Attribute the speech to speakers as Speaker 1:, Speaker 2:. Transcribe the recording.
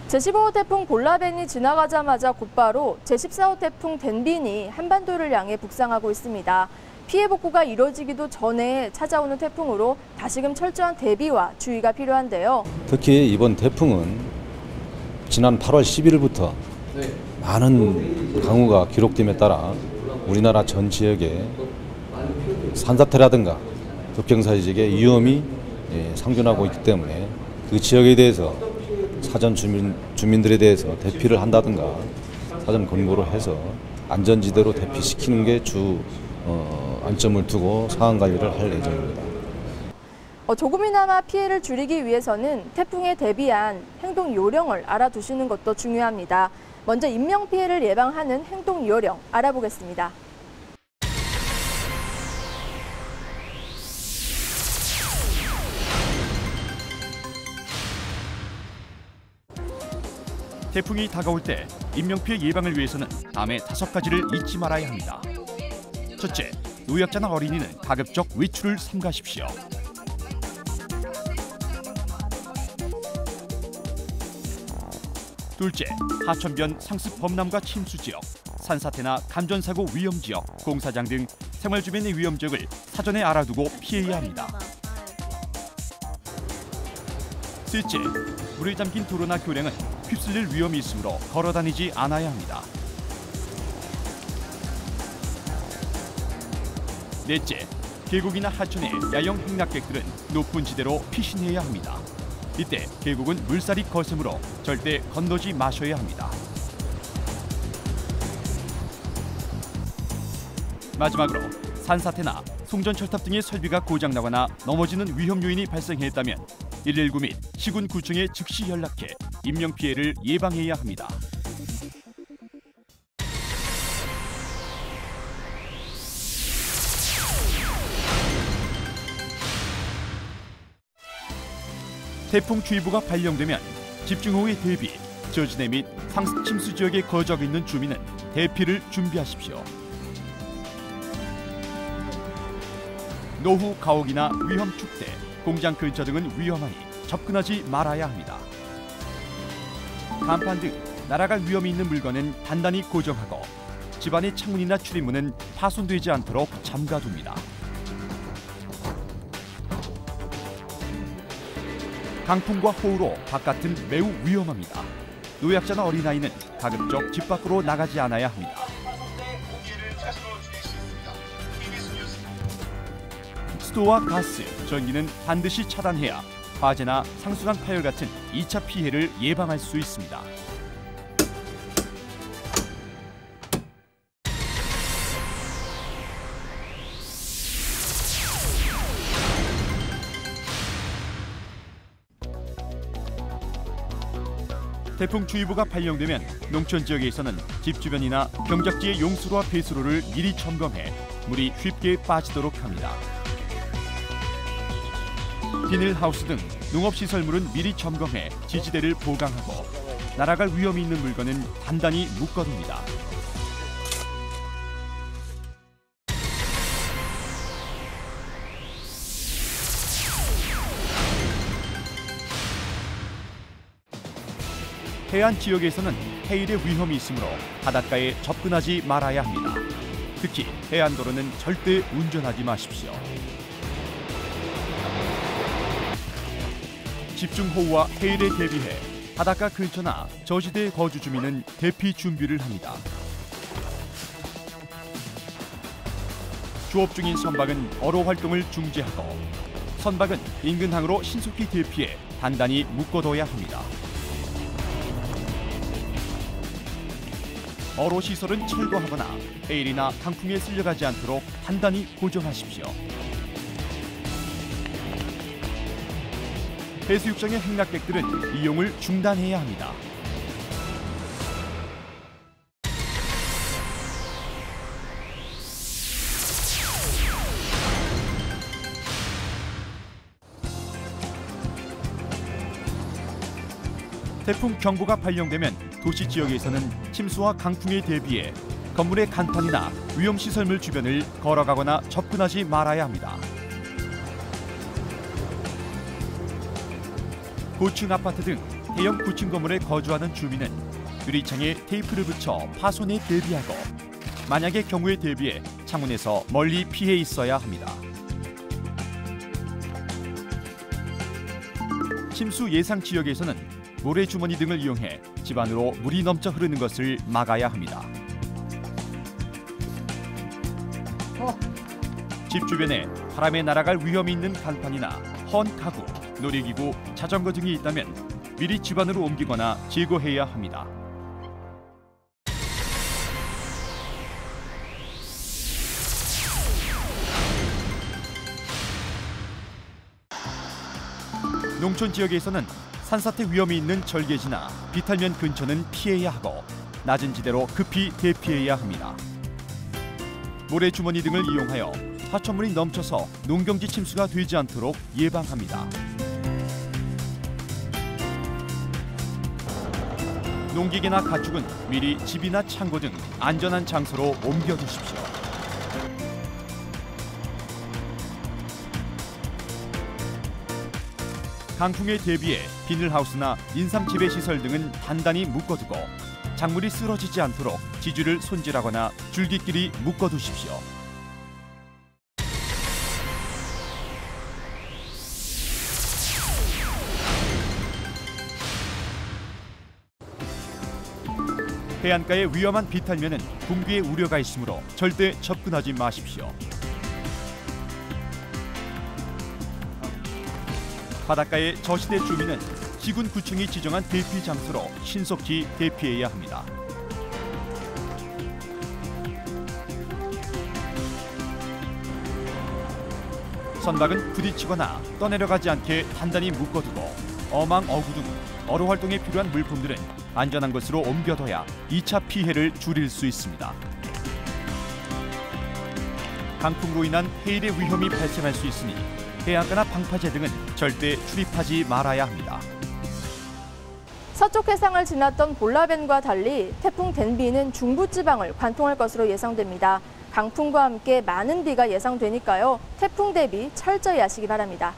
Speaker 1: 제15호 태풍 볼라벤이 지나가자마자 곧바로 제14호 태풍 댄빈이 한반도를 향해 북상하고 있습니다. 피해 복구가 이뤄지기도 전에 찾아오는 태풍으로 다시금 철저한 대비와 주의가 필요한데요.
Speaker 2: 특히 이번 태풍은 지난 8월 11일부터 많은 강우가 기록됨에 따라 우리나라 전 지역에 산사태라든가 급경사지역의 위험이 상존하고 있기 때문에 그 지역에 대해서 사전 주민들에 대해서 대피를 한다든가 사전 권고를 해서 안전지대로 대피시키는 게 주 안점을 두고 상황 관리를 할 예정입니다.
Speaker 1: 조금이나마 피해를 줄이기 위해서는 태풍에 대비한 행동 요령을 알아두시는 것도 중요합니다. 먼저 인명 피해를 예방하는 행동 요령 알아보겠습니다.
Speaker 3: 태풍이 다가올 때 인명피해 예방을 위해서는 다음의 5가지를 잊지 말아야 합니다. 첫째, 노약자나 어린이는 가급적 외출을 삼가십시오. 둘째, 하천변 상습 범람과 침수 지역, 산사태나 감전사고 위험 지역, 공사장 등 생활 주변의 위험 지역을 사전에 알아두고 피해야 합니다. 셋째, 물에 잠긴 도로나 교량은 휩쓸릴 위험이 있으므로 걸어다니지 않아야 합니다. 넷째, 계곡이나 하천의 야영 행락객들은 높은 지대로 피신해야 합니다. 이때 계곡은 물살이 거세므로 절대 건너지 마셔야 합니다. 마지막으로 산사태나 송전철탑 등의 설비가 고장나거나 넘어지는 위험 요인이 발생했다면 119 및 시군구청에 즉시 연락해 인명피해를 예방해야 합니다. 태풍주의보가 발령되면 집중호우에 대비 저지대 및 상습 침수 지역에 거주하고 있는 주민은 대피를 준비하십시오. 노후 가옥이나 위험 축대, 공장 근처 등은 위험하니 접근하지 말아야 합니다. 간판 등 날아갈 위험이 있는 물건은 단단히 고정하고 집안의 창문이나 출입문은 파손되지 않도록 잠가둡니다. 강풍과 호우로 바깥은 매우 위험합니다. 노약자나 어린아이는 가급적 집 밖으로 나가지 않아야 합니다. 수도와 가스, 전기는 반드시 차단해야 화재나 상수관 파열 같은 2차 피해를 예방할 수 있습니다. 태풍주의보가 발령되면 농촌 지역에서는 집 주변이나 경작지의 용수로와 배수로를 미리 점검해 물이 쉽게 빠지도록 합니다. 비닐하우스 등 농업시설물은 미리 점검해 지지대를 보강하고 날아갈 위험이 있는 물건은 단단히 묶어둡니다. 해안 지역에서는 해일의 위험이 있으므로 바닷가에 접근하지 말아야 합니다. 특히 해안도로는 절대 운전하지 마십시오. 집중호우와 해일에 대비해 바닷가 근처나 저지대 거주 주민은 대피 준비를 합니다. 조업 중인 선박은 어로 활동을 중지하고 선박은 인근 항으로 신속히 대피해 단단히 묶어둬야 합니다. 어로 시설은 철거하거나 해일이나 강풍에 쓸려가지 않도록 단단히 고정하십시오. 해수욕장의 행락객들은 이용을 중단해야 합니다. 태풍 경보가 발령되면 도시 지역에서는 침수와 강풍에 대비해 건물의 간판이나 위험시설물 주변을 걸어가거나 접근하지 말아야 합니다. 고층 아파트 등 대형 고층 건물에 거주하는 주민은 유리창에 테이프를 붙여 파손에 대비하고 만약의 경우에 대비해 창문에서 멀리 피해 있어야 합니다. 침수 예상 지역에서는 모래주머니 등을 이용해 집 안으로 물이 넘쳐 흐르는 것을 막아야 합니다. 집 주변에 바람에 날아갈 위험이 있는 간판이나 헌 가구, 놀이기구, 자전거 등이 있다면 미리 집 안으로 옮기거나 제거해야 합니다. 농촌 지역에서는 산사태 위험이 있는 절개지나 비탈면 근처는 피해야 하고 낮은 지대로 급히 대피해야 합니다. 모래주머니 등을 이용하여 하천물이 넘쳐서 농경지 침수가 되지 않도록 예방합니다. 농기계나 가축은 미리 집이나 창고 등 안전한 장소로 옮겨두십시오. 강풍에 대비해 비닐하우스나 인삼재배시설 등은 단단히 묶어두고 작물이 쓰러지지 않도록 지주를 손질하거나 줄기끼리 묶어두십시오. 해안가의 위험한 비탈면은 붕괴의 우려가 있으므로 절대 접근하지 마십시오. 바닷가의 저시대 주민은 시군구청이 지정한 대피 장소로 신속히 대피해야 합니다. 선박은 부딪히거나 떠내려가지 않게 단단히 묶어두고 어망, 어구 등 어로 활동에 필요한 물품들은 안전한 곳으로 옮겨둬야 2차 피해를 줄일 수 있습니다. 강풍으로 인한 해일의 위험이 발생할 수 있으니 해안가나 방파제 등은 절대 출입하지 말아야 합니다.
Speaker 1: 서쪽 해상을 지났던 볼라벤과 달리 태풍 댄비는 중부지방을 관통할 것으로 예상됩니다. 강풍과 함께 많은 비가 예상되니까요. 태풍 대비 철저히 하시기 바랍니다.